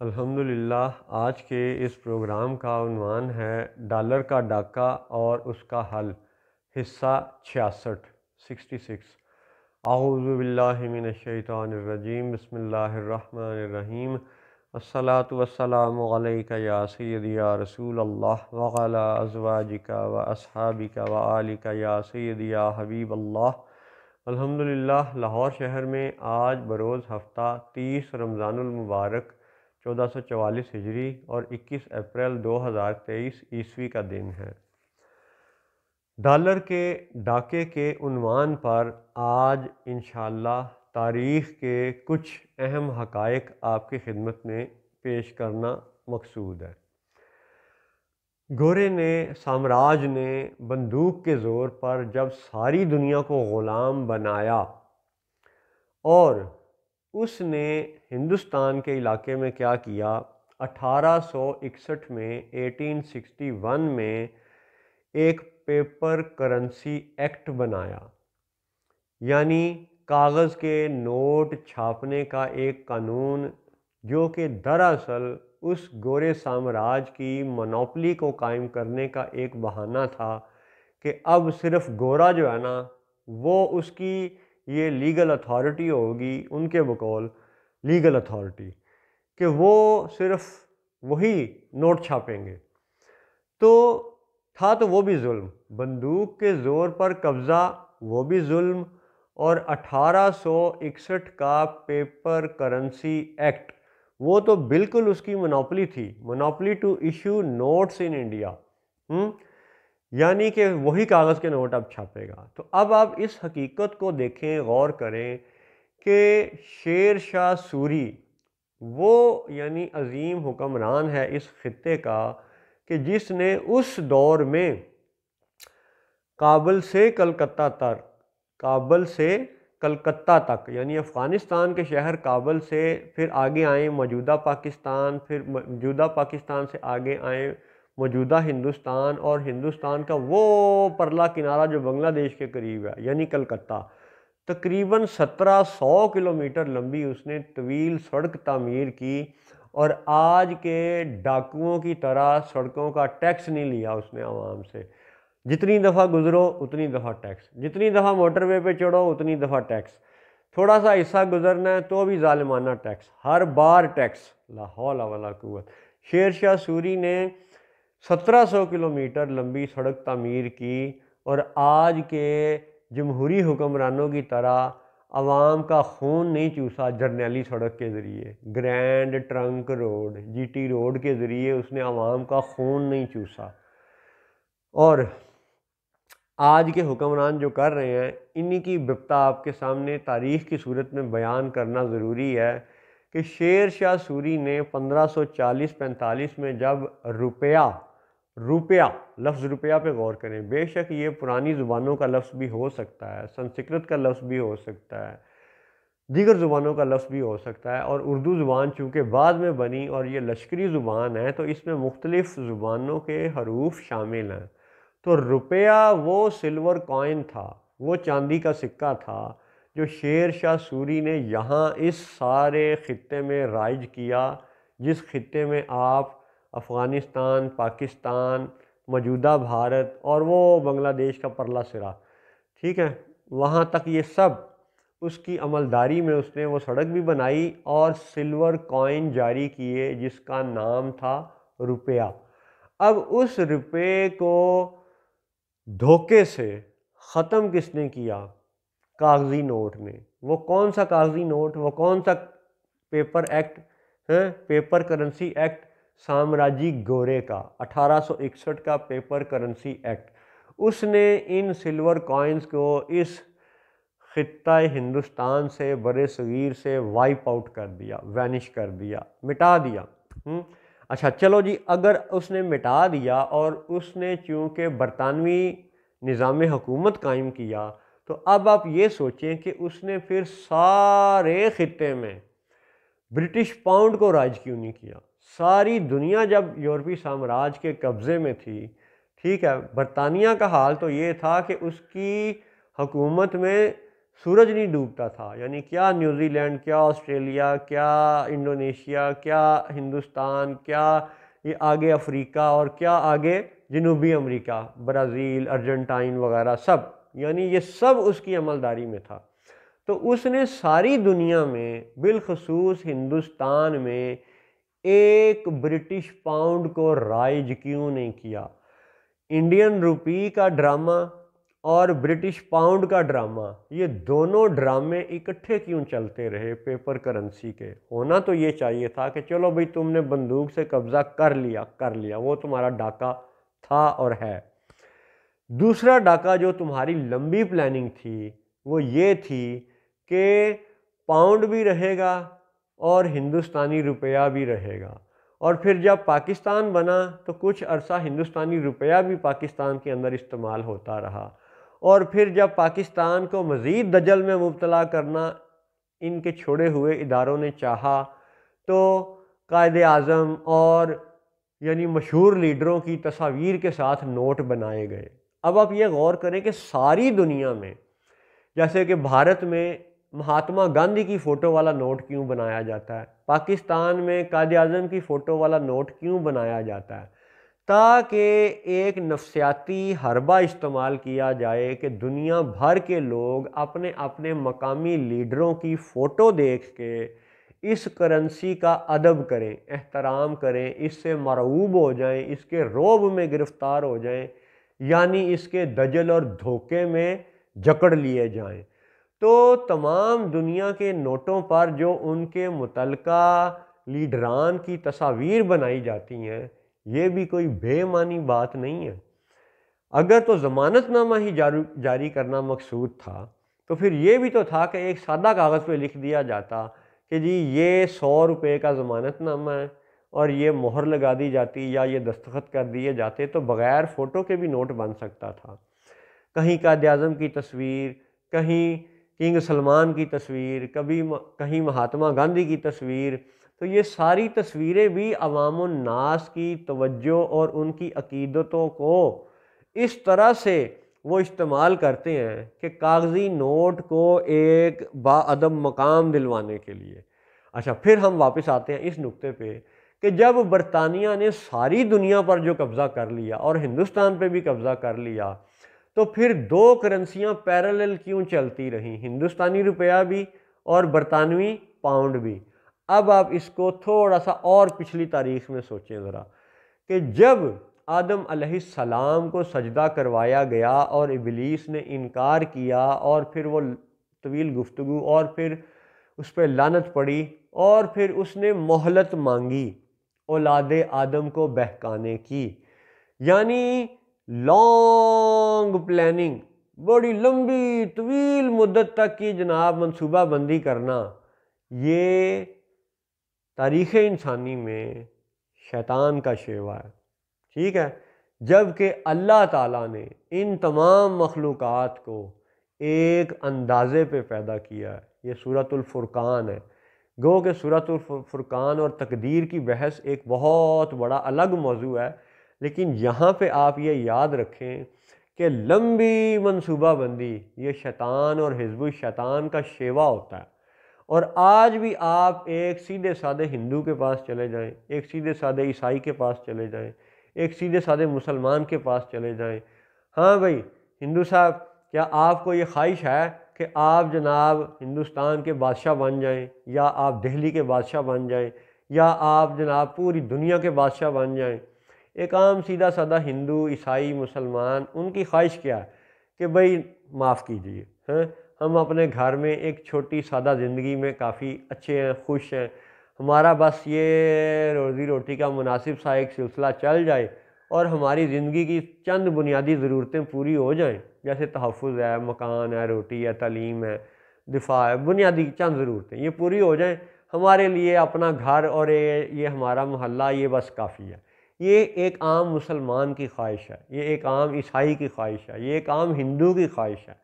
अल्हम्दुलिल्लाह आज के इस प्रोग्राम का उन्वान है डॉलर का डाका और उसका हल, हिस्सा 66 66। आऊज़ु बिल्लाहि मिनश शैतानिर रजीम, बिस्मिल्लाहिर रहमानिर रहीम। अस्सलातु वस्सलामु अलैका या सय्यदी या रसूल अल्लाह व अला अज़वाजिका व अस्हाबिका व आलिका या सय्यदी या हबीब अल्लाह। अल्हम्दुलिल्लाह लाहौर शहर में आज बरोज़ हफ़्ता 30 रमज़ानुल मुबारक 1444 हिजरी और 21 अप्रैल 2023 ईस्वी का दिन है। डॉलर के डाके के उन्वान पर आज इंशाअल्लाह तारीख़ के कुछ अहम हक़ाइक़ आपकी खिदमत में पेश करना मकसूद है। गोरे ने साम्राज्य ने बंदूक के ज़ोर पर जब सारी दुनिया को ग़ुलाम बनाया और उसने हिंदुस्तान के इलाके में क्या किया, 1861 में 1861 में एक पेपर करेंसी एक्ट बनाया, यानी कागज़ के नोट छापने का एक कानून, जो कि दरअसल उस गोरे साम्राज्य की मोनोपोली को कायम करने का एक बहाना था कि अब सिर्फ गोरा जो है ना, वो उसकी ये लीगल अथॉरिटी होगी, उनके बकौल लीगल अथॉरिटी, कि वो सिर्फ वही नोट छापेंगे। तो वो भी जुल्म, बंदूक के ज़ोर पर कब्ज़ा, वो भी जुल्म, और 1861 का पेपर करेंसी एक्ट, वो तो बिल्कुल उसकी मोनोपोली थी, monopoly to issue notes in India. यानी कि वही कागज़ के नोट अब छापेगा। तो अब आप इस हकीकत को देखें, गौर करें कि शेर शाह सूरी वो यानी अजीम हुक्मरान है इस खित्ते का, कि जिसने उस दौर में काबुल से कलकत्ता तक यानी अफ़गानिस्तान के शहर काबुल से फिर आगे आए मौजूदा पाकिस्तान, फिर मौजूदा पाकिस्तान से आगे आए मौजूदा हिंदुस्तान, और हिंदुस्तान का वो परला किनारा जो बांग्लादेश के करीब है यानी कलकत्ता, तकरीबन 1700 किलोमीटर लंबी उसने तवील सड़क तामीर की। और आज के डाकुओं की तरह सड़कों का टैक्स नहीं लिया उसने आवाम से। जितनी दफ़ा गुजरो उतनी दफ़ा टैक्स, जितनी दफ़ा मोटरवे पे चढ़ो उतनी दफ़ा टैक्स, थोड़ा सा हिस्सा गुजरना है तो भी जालिमाना टैक्स, हर बार टैक्स। ला हौला वला कुव्वत। शेर शाह सूरी ने 1700 किलोमीटर लंबी सड़क तामीर की और आज के जमहूरी हुक्मरानों की तरह आवाम का खून नहीं चूसा जरनैली सड़क के ज़रिए, grand trunk road GT road के ज़रिए उसने आवाम का खून नहीं चूसा। और आज के हुक्मरान जो कर रहे हैं, इन्हीं की बिपता आपके सामने तारीख़ की सूरत में बयान करना ज़रूरी है कि शेर शाह सूरी ने 1540-45 में जब रुपया लफ्ज़ रुपया पे गौर करें, बेशक ये पुरानी ज़ुबानों का लफ्ज़ भी हो सकता है, संस्कृत का लफ्ज़ भी हो सकता है, दीगर ज़ुबानों का लफ्ज़ भी हो सकता है, और उर्दू ज़ुबान चूँकि बाद में बनी और ये लश्करी ज़ुबान है तो इसमें मुख्तलिफ़ ज़ुबानों के हरूफ शामिल हैं। तो रुपया वो सिल्वर कॉइन था, वो चांदी का सिक्का था जो शेर शाह सूरी ने यहाँ इस सारे ख़ित्ते में राइज किया, जिस खित्ते में आप अफ़गानिस्तान, पाकिस्तान, मौजूदा भारत और वो बांग्लादेश का परला सिरा, ठीक है, वहाँ तक ये सब उसकी अमलदारी में उसने वो सड़क भी बनाई और सिल्वर कॉइन जारी किए जिसका नाम था रुपया। अब उस रुपये को धोखे से ख़त्म किसने किया? कागज़ी नोट ने। वो कौन सा कागज़ी नोट, वो कौन सा पेपर एक्ट है? पेपर करेंसी एक्ट, साम्राज्य गोरे का 1861 का पेपर करेंसी एक्ट। उसने इन सिल्वर कॉइन्स को इस खित्ता हिंदुस्तान से, बरे सगीर से वाइप आउट कर दिया, वैनिश कर दिया, मिटा दिया। अच्छा चलो जी, अगर उसने मिटा दिया और उसने चूँकि बरतानवी निज़ाम हुकूमत कायम किया, तो अब आप ये सोचें कि उसने फिर सारे खित्ते में ब्रिटिश पाउंड को राज क्यों नहीं किया? सारी दुनिया जब यूरोपीय साम्राज्य के कब्ज़े में थी, ठीक है, बरतानिया का हाल तो ये था कि उसकी हुकूमत में सूरज नहीं डूबता था। यानी क्या न्यूजीलैंड, क्या ऑस्ट्रेलिया, क्या इंडोनेशिया, क्या हिंदुस्तान, क्या ये आगे अफ्रीका और क्या आगे जनूबी अमेरिका, ब्राज़ील, अर्जेंटाइन वगैरह सब, यानी ये सब उसकी अमलदारी में था। तो उसने सारी दुनिया में बिलखसूस हिंदुस्तान में एक ब्रिटिश पाउंड को राइज क्यों नहीं किया? इंडियन रुपी का ड्रामा और ब्रिटिश पाउंड का ड्रामा, ये दोनों ड्रामे इकट्ठे क्यों चलते रहे पेपर करेंसी के? होना तो ये चाहिए था कि चलो भाई तुमने बंदूक से कब्जा कर लिया, वो तुम्हारा डाका था और है। दूसरा डाका जो तुम्हारी लंबी प्लानिंग थी वो ये थी कि पाउंड भी रहेगा और हिंदुस्तानी रुपया भी रहेगा। और फिर जब पाकिस्तान बना तो कुछ अरसा हिंदुस्तानी रुपया भी पाकिस्तान के अंदर इस्तेमाल होता रहा। और फिर जब पाकिस्तान को मज़ीद दजल में मुब्तला करना इनके छोड़े हुए इदारों ने चाहा तो कायदे आज़म और यानी मशहूर लीडरों की तस्वीर के साथ नोट बनाए गए। अब आप ये गौर करें कि सारी दुनिया में, जैसे कि भारत में महात्मा गांधी की फ़ोटो वाला नोट क्यों बनाया जाता है, पाकिस्तान में कायदे आज़म की फ़ोटो वाला नोट क्यों बनाया जाता है? ताकि एक नफसियाती हरबा इस्तेमाल किया जाए कि दुनिया भर के लोग अपने अपने मकामी लीडरों की फ़ोटो देख के इस करेंसी का अदब करें, एहतराम करें, इससे मरऊब हो जाएं, इसके रोब में गिरफ़्तार हो जाएं, यानी इसके दजल और धोखे में जकड़ लिए जाएं। तो तमाम दुनिया के नोटों पर जो उनके मुतलका लीडरान की तस्वीर बनाई जाती हैं, ये भी कोई बेमानी बात नहीं है। अगर तो ज़मानतनामा ही जारी करना मकसूद था तो फिर ये भी तो था कि एक सादा कागज़ पे लिख दिया जाता कि जी ये 100 रुपये का ज़मानतनामा है और ये मोहर लगा दी जाती या ये दस्तखत कर दिए जाते तो बग़ैर फ़ोटो के भी नोट बन सकता था। कहीं कायदे आज़म की तस्वीर, कहीं किंग सलमान की तस्वीर, कहीं महात्मा गांधी की तस्वीर, तो ये सारी तस्वीरें भी अवामुन नास की तवज्जो और उनकी अकीदतों को इस तरह से वो इस्तेमाल करते हैं कि कागज़ी नोट को एक बाअदब मकाम दिलवाने के लिए। अच्छा, फिर हम वापस आते हैं इस नुक्ते पे कि जब बरतानिया ने सारी दुनिया पर जो कब्ज़ा कर लिया और हिंदुस्तान पे भी कब्ज़ा कर लिया, तो फिर दो करेंसियाँ पैरेलल क्यों चलती रहीं, हिंदुस्तानी रुपया भी और बरतानवी पाउंड भी? अब आप इसको थोड़ा सा और पिछली तारीख में सोचें ज़रा कि जब आदम अलैहिस्सलाम को सजदा करवाया गया और इबलीस ने इनकार किया और फिर वो तवील गुफ्तगू और फिर उस पर लानत पड़ी और फिर उसने मोहलत मांगी औलादे आदम को बहकाने की, यानी लॉन्ग प्लानिंग, बड़ी लंबी तवील मुद्दत तक की जनाब मंसूबा बंदी करना, ये तारीख़ इंसानी में शैतान का शेवा है। ठीक है, जबकि अल्लाह ताला ने इन तमाम मखलूक़ात को एक अंदाज़े पे पैदा किया है। ये सूरतुल फुरकान है। गो कि सूरतुल फुरकान और तकदीर की बहस एक बहुत बड़ा अलग मौजू है, लेकिन यहाँ पे आप ये याद रखें कि लंबी मनसूबाबंदी ये शैतान और हिज़्बुल शैतान का शेवा होता है। और आज भी आप एक सीधे साधे हिंदू के पास चले जाएं, एक सीधे साधे ईसाई के पास चले जाएं, एक सीधे साधे मुसलमान के पास चले जाएं, हाँ भाई हिंदू साहब, क्या आपको ये ख्वाहिश है कि आप जनाब हिंदुस्तान के बादशाह बन जाएं, या आप दिल्ली के बादशाह बन जाएं, या आप जनाब पूरी दुनिया के बादशाह बन जाएं? एक आम सीधा साधा हिंदू, ईसाई, मुसलमान, उनकी ख्वाहिश क्या है कि भाई माफ़ कीजिए, हैं, हम अपने घर में एक छोटी सादा ज़िंदगी में काफ़ी अच्छे हैं, खुश हैं, हमारा बस ये रोज़ी रोटी का मुनासिब सा एक सिलसिला चल जाए और हमारी ज़िंदगी की चंद बुनियादी ज़रूरतें पूरी हो जाएं, जैसे तहफ़्फ़ुज़ है, मकान है, रोटी है, तालीम है, दिफा है, बुनियादी चंद ज़रूरतें ये पूरी हो जाएं, हमारे लिए अपना घर और ये हमारा मोहल्ला ये बस काफ़ी है। ये एक आम मुसलमान की ख्वाहिश है, ये एक आम ईसाई की ख्वाहिश है, ये एक आम हिंदू की ख्वाहिश है।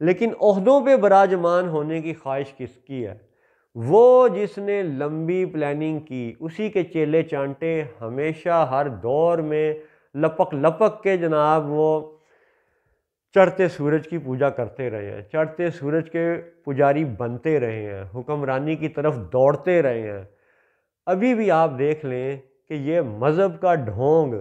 लेकिन ओहदों पे बराजमान होने की ख्वाहिश किसकी है? वो जिसने लंबी प्लानिंग की, उसी के चेले चांटे हमेशा हर दौर में लपक लपक के जनाब वो चढ़ते सूरज की पूजा करते रहे हैं, चढ़ते सूरज के पुजारी बनते रहे हैं, हुक्मरानी की तरफ दौड़ते रहे हैं। अभी भी आप देख लें कि ये मज़हब का ढोंग,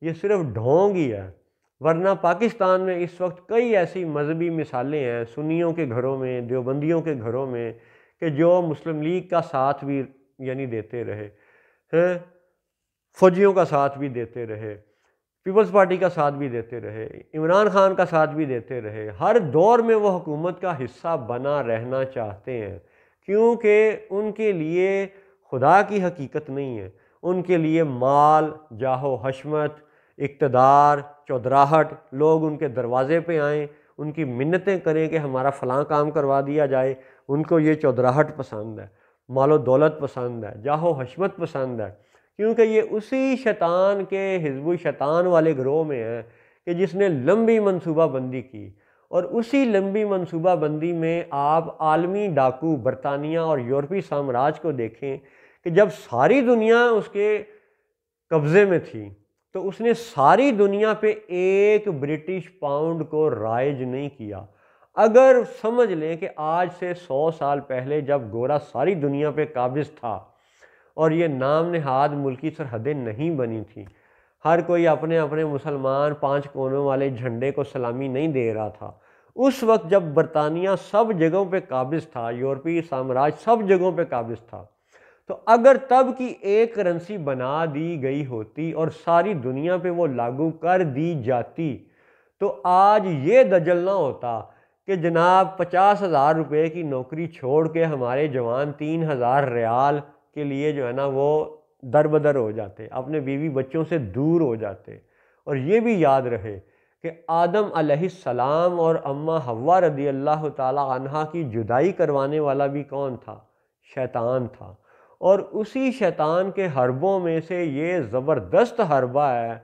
ये सिर्फ ढोंग ही है। वरना पाकिस्तान में इस वक्त कई ऐसी मजहबी मिसालें हैं सुन्नियों के घरों में, देवबंदियों के घरों में, कि जो मुस्लिम लीग का साथ भी यानी देते रहे हैं, फौजियों का साथ भी देते रहे, पीपल्स पार्टी का साथ भी देते रहे, इमरान खान का साथ भी देते रहे। हर दौर में वो हुकूमत का हिस्सा बना रहना चाहते हैं, क्योंकि उनके लिए खुदा की हकीकत नहीं है। उनके लिए माल, जाहो हशमत, इक़्तिदार, चौधराहट, लोग उनके दरवाज़े पे आएँ, उनकी मिन्नतें करें कि हमारा फ़लाँ काम करवा दिया जाए। उनको ये चौधराहट पसंद है, मालो दौलत पसंद है, जाहो हशमत पसंद है, क्योंकि ये उसी शैतान के हिज़्बुल शैतान वाले ग्रोह में है कि जिसने लंबी मनसूबाबंदी की। और उसी लंबी मनसूबाबंदी में आप आलमी डाकू बरतानिया और यूरोपीय साम्राज्य को देखें कि जब सारी दुनिया उसके कब्ज़े में थी तो उसने सारी दुनिया पे एक ब्रिटिश पाउंड को राइज नहीं किया। अगर समझ लें कि आज से 100 साल पहले जब गोरा सारी दुनिया पे काबिज़ था और ये नाम नहाद मुल्की सरहदें नहीं बनी थी, हर कोई अपने अपने मुसलमान 5 कोनों वाले झंडे को सलामी नहीं दे रहा था, उस वक्त जब बरतानिया सब जगहों पे काबिज़ था, यूरोपीय साम्राज्य सब जगहों पे काबिज़ था, तो अगर तब की एक करेंसी बना दी गई होती और सारी दुनिया पे वो लागू कर दी जाती, तो आज ये दजल ना होता कि जनाब 50,000 रुपये की नौकरी छोड़ के हमारे जवान 3,000 रियाल के लिए जो है ना वो दरबदर हो जाते, अपने बीवी बच्चों से दूर हो जाते। और ये भी याद रहे कि आदम अलैहिस्सलाम और अम्मा हव्वा रदी अल्लाह ताला अन्हा की जुदाई करवाने वाला भी कौन था? शैतान था। और उसी शैतान के हरबों में से ये ज़बरदस्त हरबा है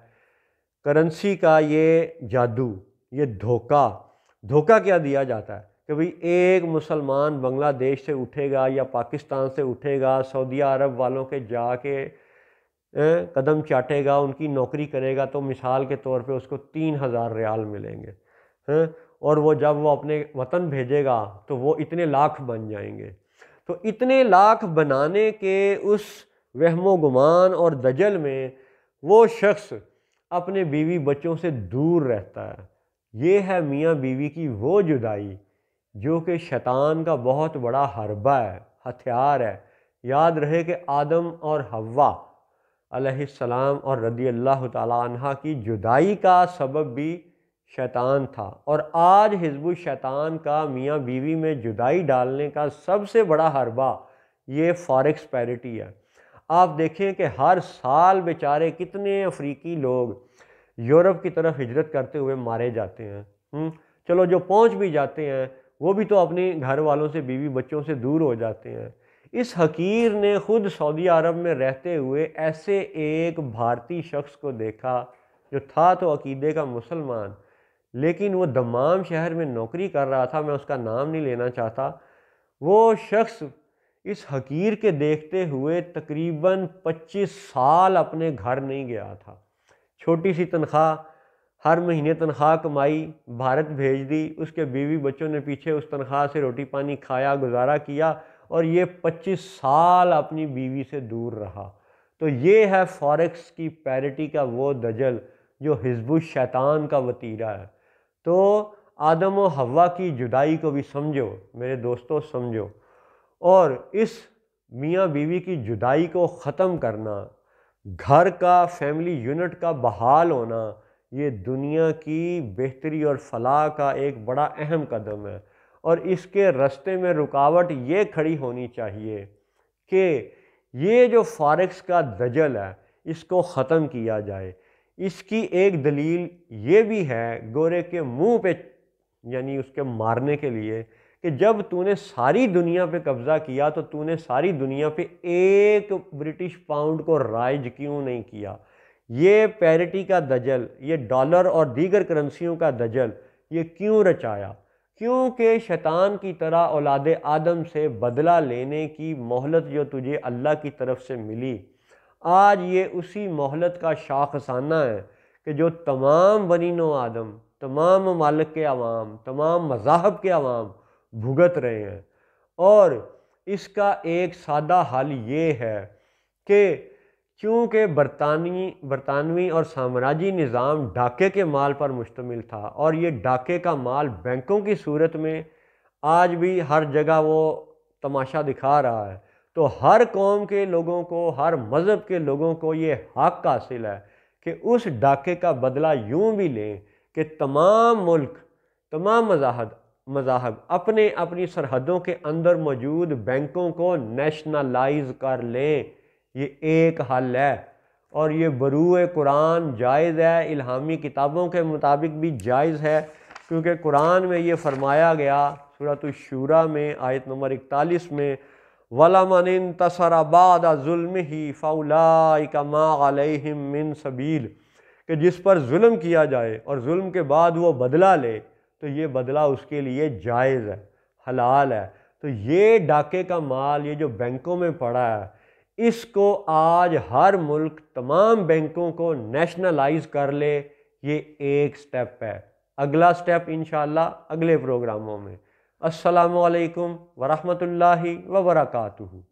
करेंसी का, ये जादू, ये धोखा। धोखा क्या दिया जाता है कि भाई एक मुसलमान बांग्लादेश से उठेगा या पाकिस्तान से उठेगा, सऊदी अरब वालों के जाके कदम चाटेगा, उनकी नौकरी करेगा, तो मिसाल के तौर पे उसको 3,000 रियाल मिलेंगे हैं, और वो जब वो अपने वतन भेजेगा तो वो इतने लाख बन जाएंगे। तो इतने लाख बनाने के उस वहमो गुमान और दजल में वो शख्स अपने बीवी बच्चों से दूर रहता है। ये है मियाँ बीवी की वो जुदाई जो कि शैतान का बहुत बड़ा हरबा है, हथियार है। याद रहे कि आदम और हव्वा अलैहिस्सलाम और रदी अल्लाह ताला अन्हा की जुदाई का सबब भी शैतान था, और आज हिज़्बुल शैतान का मियाँ बीवी में जुदाई डालने का सबसे बड़ा हरबा ये फॉरेक्स पैरिटी है। आप देखें कि हर साल बेचारे कितने अफ्रीकी लोग यूरोप की तरफ हिजरत करते हुए मारे जाते हैं। चलो जो पहुंच भी जाते हैं वो भी तो अपने घर वालों से, बीवी बच्चों से दूर हो जाते हैं। इस हकीर ने खुद सऊदी अरब में रहते हुए ऐसे एक भारतीय शख्स को देखा जो था तो अकीदे का मुसलमान, लेकिन वो दम्माम शहर में नौकरी कर रहा था, मैं उसका नाम नहीं लेना चाहता। वो शख्स इस हकीर के देखते हुए तकरीबन 25 साल अपने घर नहीं गया था। छोटी सी तनख्वाह, हर महीने तनख्वाह कमाई, भारत भेज दी, उसके बीवी बच्चों ने पीछे उस तनख्वाह से रोटी पानी खाया, गुजारा किया, और ये 25 साल अपनी बीवी से दूर रहा। तो ये है फॉरेक्स की पैरिटी का वो दजल जो हिज़्बुल शैतान का वतीरा है। तो आदम और हव्वा की जुदाई को भी समझो मेरे दोस्तों, समझो, और इस मियाँ बीवी की जुदाई को ख़त्म करना, घर का फैमिली यूनिट का बहाल होना, ये दुनिया की बेहतरी और फलाह का एक बड़ा अहम कदम है। और इसके रास्ते में रुकावट ये खड़ी होनी चाहिए कि ये जो फॉरेक्स का दजल है इसको ख़त्म किया जाए। इसकी एक दलील ये भी है गोरे के मुंह पे, यानी उसके मारने के लिए, कि जब तूने सारी दुनिया पे कब्ज़ा किया तो तूने सारी दुनिया पे एक ब्रिटिश पाउंड को राइज क्यों नहीं किया। ये पैरिटी का दजल, ये डॉलर और दीगर करेंसियों का दजल ये क्यों रचाया? क्योंकि शैतान की तरह औलादे आदम से बदला लेने की मोहलत जो तुझे अल्लाह की तरफ से मिली, आज ये उसी मोहलत का शाखसाना है कि जो तमाम बनी नो आदम तमाम ममालिक के अवाम, तमाम मज़ाहब के अवाम भुगत रहे हैं। और इसका एक सादा हल ये है कि चूँकि बरतानवी और साम्राज्य निज़ाम डाके के माल पर मुश्तमिल था और ये डाके का माल बैंकों की सूरत में आज भी हर जगह वो तमाशा दिखा रहा है, तो हर कौम के लोगों को, हर मज़हब के लोगों को ये हक़ हासिल है कि उस डाके का बदला यूँ भी लें कि तमाम मुल्क, तमाम मज़ाहब अपने अपनी सरहदों के अंदर मौजूद बैंकों को नेशनलाइज कर लें। ये एक हल है और ये बरूए कुरान जायज़ है, इल्हामी किताबों के मुताबिक भी जायज़ है, क्योंकि कुरान में ये फरमाया गया सूरह शूरा में आयत नंबर 41 में, वलमन इंतसर बाद ज़ुल्मिही फउलाइका मा अलैहिम मिन सबील, कि जिस पर जुल्म किया जाए और जुल्म के बाद वो बदला ले तो ये बदला उसके लिए जायज़ है, हलाल है। तो ये डाके का माल, ये जो बैंकों में पड़ा है, इसको आज हर मुल्क तमाम बैंकों को नेशनलाइज कर ले। ये एक स्टेप है। अगला स्टेप इंशाअल्लाह अगले प्रोग्रामों में। अस्सलामु अलैकुम वरहमतुल्लाहि वबरकातुहू।